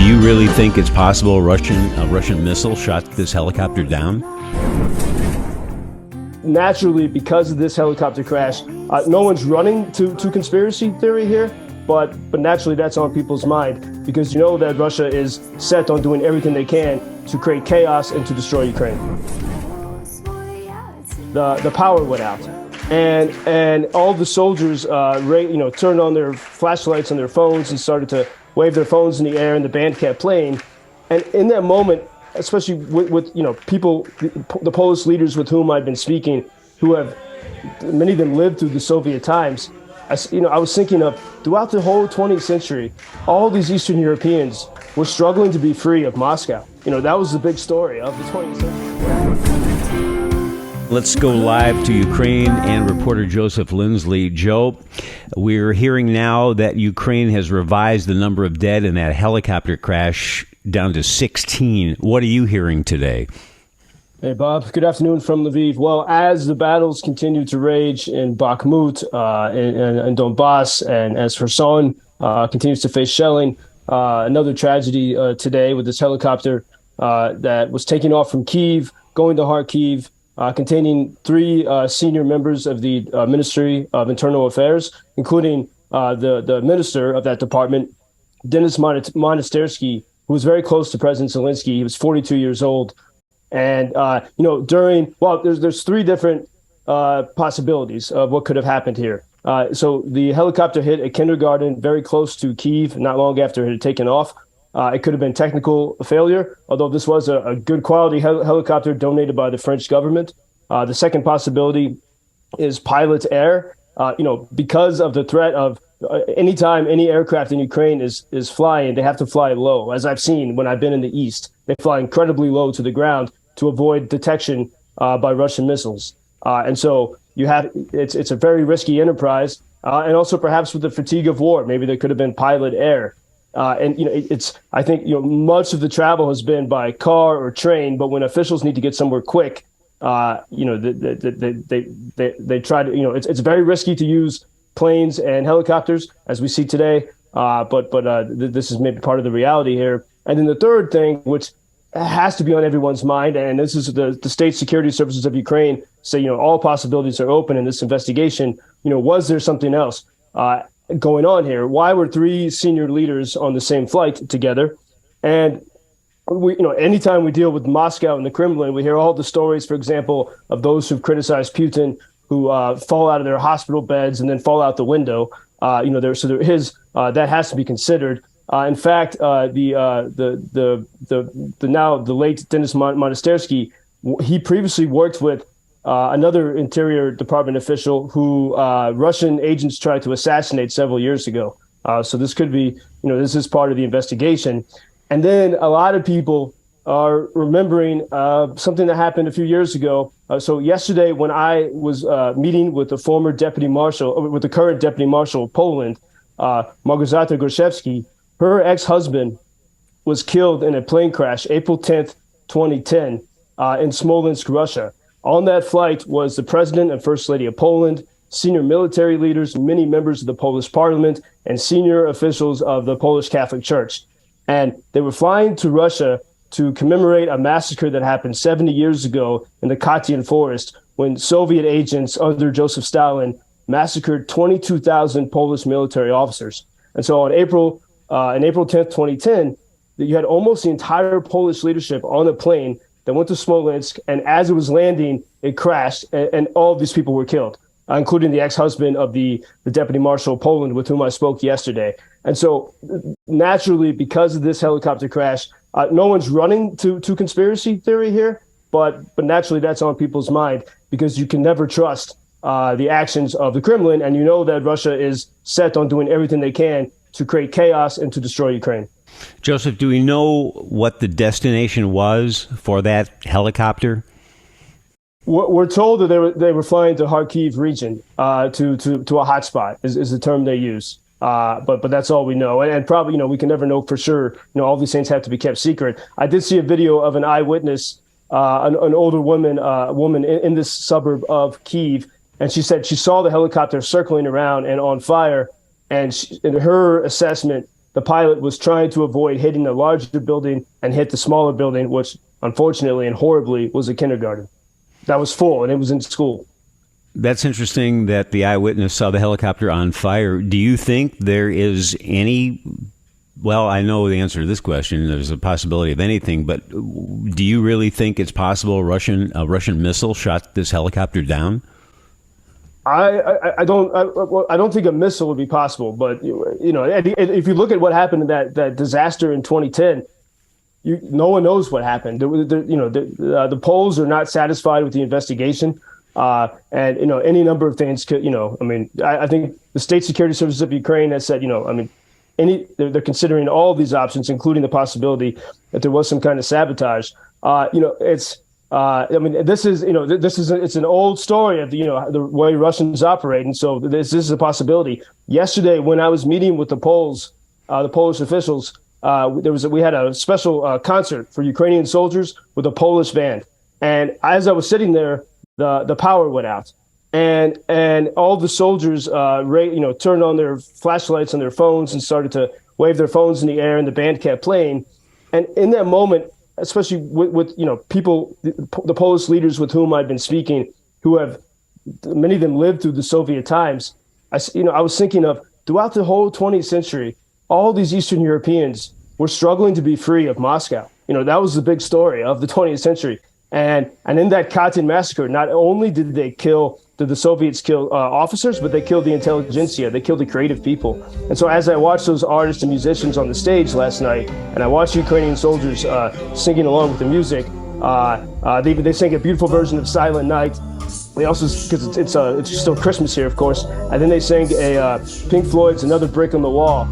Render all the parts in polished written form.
you really think it's possible a Russian missile shot this helicopter down? Naturally, because of this helicopter crash, no one's running to conspiracy theory here, but naturally that's on people's mind, because you know that Russia is set on doing everything they can to create chaos and to destroy Ukraine. The power went out, and all the soldiers turned on their flashlights on their phones and started to wave their phones in the air, and the band kept playing. And in that moment, especially with people, the Polish leaders with whom I've been speaking, who have, many of them lived through the Soviet times, I was thinking of, throughout the whole 20th century, all these Eastern Europeans were struggling to be free of Moscow. That was the big story of the 20th century. Let's go live to Ukraine and reporter Joseph Lindsley. Joe, we're hearing now that Ukraine has revised the number of dead in that helicopter crash down to 16. What are you hearing today? Hey, Bob. Good afternoon from Lviv. Well, as the battles continue to rage in Bakhmut and Donbass, and as Kherson continues to face shelling, another tragedy today with this helicopter that was taking off from Kyiv, going to Kharkiv, containing three senior members of the Ministry of Internal Affairs, including the minister of that department, Denis Monastersky, who was very close to President Zelensky. He was 42 years old. And, there's three different possibilities of what could have happened here. So the helicopter hit a kindergarten very close to Kyiv, not long after it had taken off. It could have been technical failure, although this was a good quality helicopter donated by the French government. The second possibility is pilot error. Because of the threat of anytime any aircraft in Ukraine is flying, they have to fly low. As I've seen when I've been in the east, they fly incredibly low to the ground to avoid detection by Russian missiles. And so it's a very risky enterprise. And also perhaps with the fatigue of war, maybe there could have been pilot error. I think much of the travel has been by car or train, but when officials need to get somewhere quick, they try to, it's very risky to use planes and helicopters as we see today. But this is maybe part of the reality here. And then the third thing, which has to be on everyone's mind, and this is the state security services of Ukraine say, all possibilities are open in this investigation. Was there something else going on here? Why were three senior leaders on the same flight together? And anytime we deal with Moscow and the Kremlin, we hear all the stories, for example, of those who've criticized Putin, who fall out of their hospital beds and then fall out the window. That has to be considered. In fact, the late Denis Monastersky, he previously worked with another Interior Department official who Russian agents tried to assassinate several years ago. So this could be, this is part of the investigation. And then a lot of people are remembering something that happened a few years ago. So yesterday, when I was meeting with the former deputy marshal, with the current deputy marshal of Poland, Małgorzata Gruszewski, her ex-husband was killed in a plane crash April 10th, 2010, in Smolensk, Russia. On that flight was the president and first lady of Poland, senior military leaders, many members of the Polish parliament, and senior officials of the Polish Catholic Church. And they were flying to Russia to commemorate a massacre that happened 70 years ago in the Kherson forest when Soviet agents under Joseph Stalin massacred 22,000 Polish military officers. And so on April 10th, 2010, you had almost the entire Polish leadership on a plane that went to Smolensk, and as it was landing, it crashed, and all of these people were killed, including the ex-husband of the deputy marshal of Poland with whom I spoke yesterday. And so naturally, because of this helicopter crash, no one's running to conspiracy theory here, but naturally that's on people's mind, because you can never trust the actions of the Kremlin, and that Russia is set on doing everything they can to create chaos and to destroy Ukraine. Joseph, do we know what the destination was for that helicopter? We're told that they were flying to Kharkiv region to a hotspot is the term they use. But that's all we know. And probably, we can never know for sure. All these things have to be kept secret. I did see a video of an eyewitness, an older woman in this suburb of Kyiv. And she said she saw the helicopter circling around and on fire. And in her assessment, the pilot was trying to avoid hitting the larger building and hit the smaller building, which unfortunately and horribly was a kindergarten that was full, and it was in school. That's interesting that the eyewitness saw the helicopter on fire. Do you think there is any, well, I know the answer to this question, there's a possibility of anything, but do you really think it's possible a Russian missile shot this helicopter down? I don't think a missile would be possible, but if you look at what happened in that disaster in 2010, no one knows what happened. The Poles are not satisfied with the investigation, and any number of things could. I think the State Security Services of Ukraine has said, they're considering all of these options, including the possibility that there was some kind of sabotage. It's an old story of the way Russians operate, and so this is a possibility. Yesterday, when I was meeting with the Polish officials, we had a special concert for Ukrainian soldiers with a Polish band, and as I was sitting there, the power went out, and all the soldiers turned on their flashlights on their phones and started to wave their phones in the air, and the band kept playing, and in that moment, especially with people, the Polish leaders with whom I've been speaking, who have many of them lived through the Soviet times. I was thinking of throughout the whole 20th century, all these Eastern Europeans were struggling to be free of Moscow. That was the big story of the 20th century. And in that Katyn massacre, not only did the Soviets kill officers, but they killed the intelligentsia, they killed the creative people. And so as I watched those artists and musicians on the stage last night, and I watched Ukrainian soldiers singing along with the music, they sang a beautiful version of Silent Night. They also, because it's still Christmas here, of course, and then they sang Pink Floyd's Another Brick on the Wall,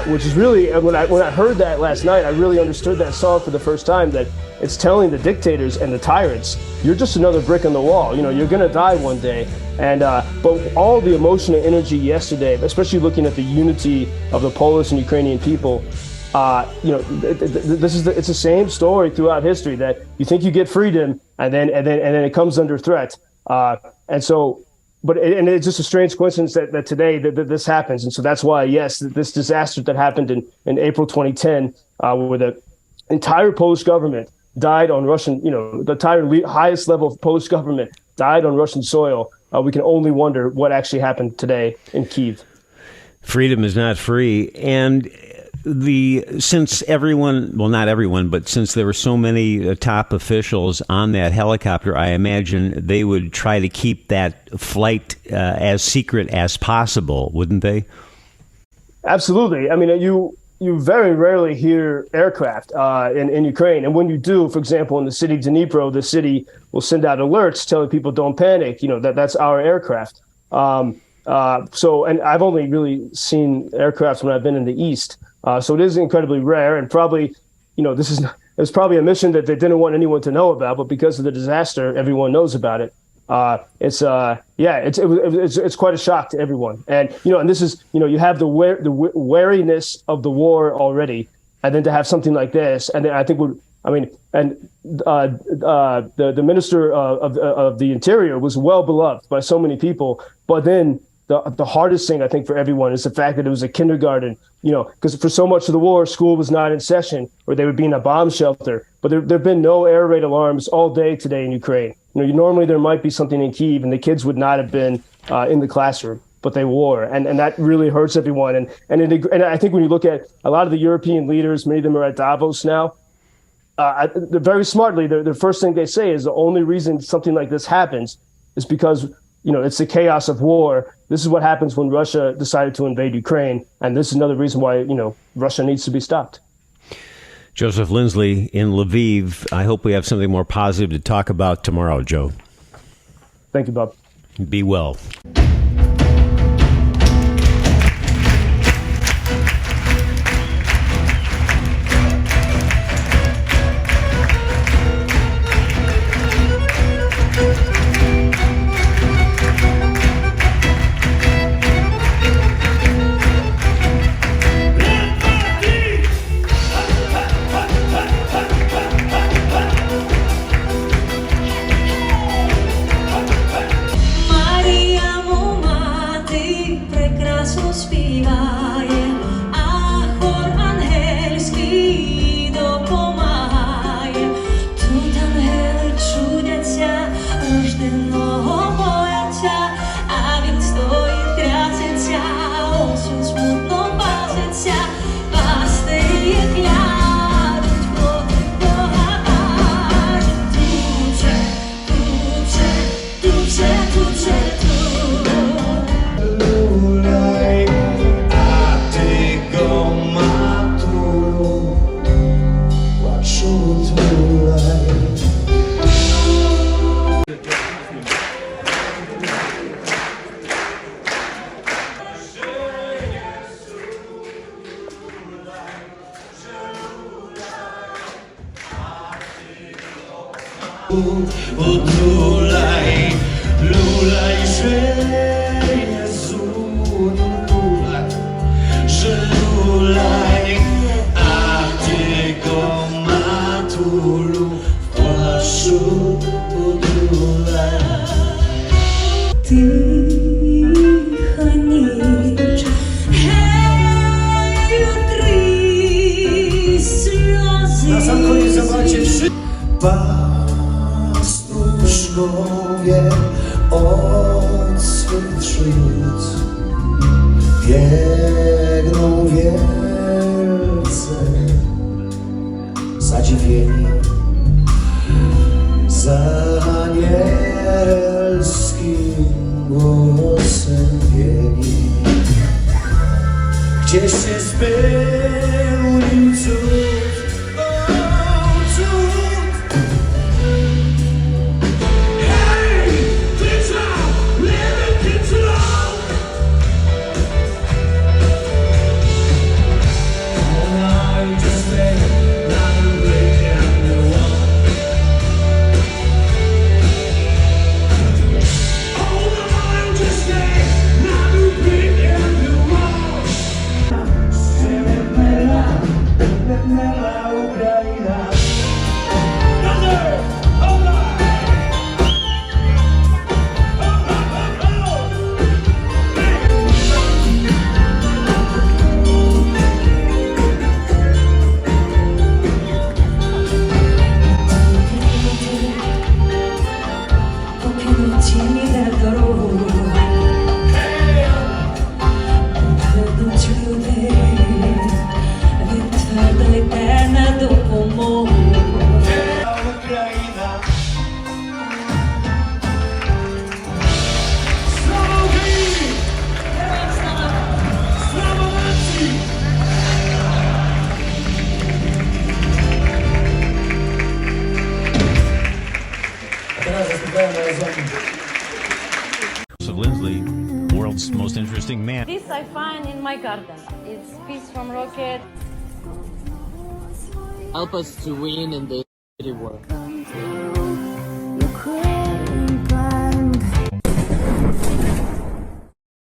which is really, when I heard that last night, I really understood that song for the first time, that it's telling the dictators and the tyrants, you're just another brick on the wall. You're going to die one day. And but all the emotional energy yesterday, especially looking at the unity of the Polish and Ukrainian people, it's the same story throughout history, that you think you get freedom and then it comes under threat. It's just a strange coincidence that today that this happens. And so that's why, yes, this disaster that happened in April 2010, where the entire Polish government died on Russian, the entire highest level of Polish government died on Russian soil. We can only wonder what actually happened today in Kyiv. Freedom is not free. And since everyone, well, not everyone, but since there were so many top officials on that helicopter, I imagine they would try to keep that flight as secret as possible, wouldn't they? Absolutely. I mean, you very rarely hear aircraft in Ukraine. And when you do, for example, in the city of Dnipro, the city will send out alerts telling people don't panic, that's our aircraft. And I've only really seen aircraft when I've been in the East. So it is incredibly rare, and probably, it's probably a mission that they didn't want anyone to know about, but because of the disaster, everyone knows about it. It's quite a shock to everyone. And, and this is, you have the wariness of the war already, and then to have something like this. And I think the minister of the Interior was well beloved by so many people, but then the hardest thing, I think, for everyone is the fact that it was a kindergarten, because for so much of the war, school was not in session, or they would be in a bomb shelter. But there have been no air raid alarms all day today in Ukraine. Normally there might be something in Kyiv, and the kids would not have been in the classroom, but they were. And that really hurts everyone. And I think when you look at a lot of the European leaders, many of them are at Davos now, they're very smartly, the first thing they say is the only reason something like this happens is because it's the chaos of war. This is what happens when Russia decided to invade Ukraine. And this is another reason why, Russia needs to be stopped. Joseph Lindsley in Lviv. I hope we have something more positive to talk about tomorrow, Joe. Thank you, Bob. Be well. Maria Utulaj, lulaj, że Jezu, że lulaj, a Ty go matulu w płaszczu utulaj. Тиха ніч, гей, утри сльози. Na sam koniec zobaczcie wszyscy. Pastuszkowie od swych szyc biegną wielce zadziwieni za anielskim głosem biegli. Gdzieś się spełnił cud, o cud. Hej, krzyczał, lewy krzyczał. Ona idzie stej na wyjdzie the wall. Ona idzie stej na wyjdzie the wall. Śmiertelna Ukraina. Brother, hold on. Покинуті ніде дорогу, ведуть люди, відтвердите на допомогу. Україна. Слава Україні! Слава нації! А teraz zastupiamy razem. Joseph Lindsley, world's most interesting man. This I find in my garden. It's piece from rocket. Help us to win in the war. Ukraine,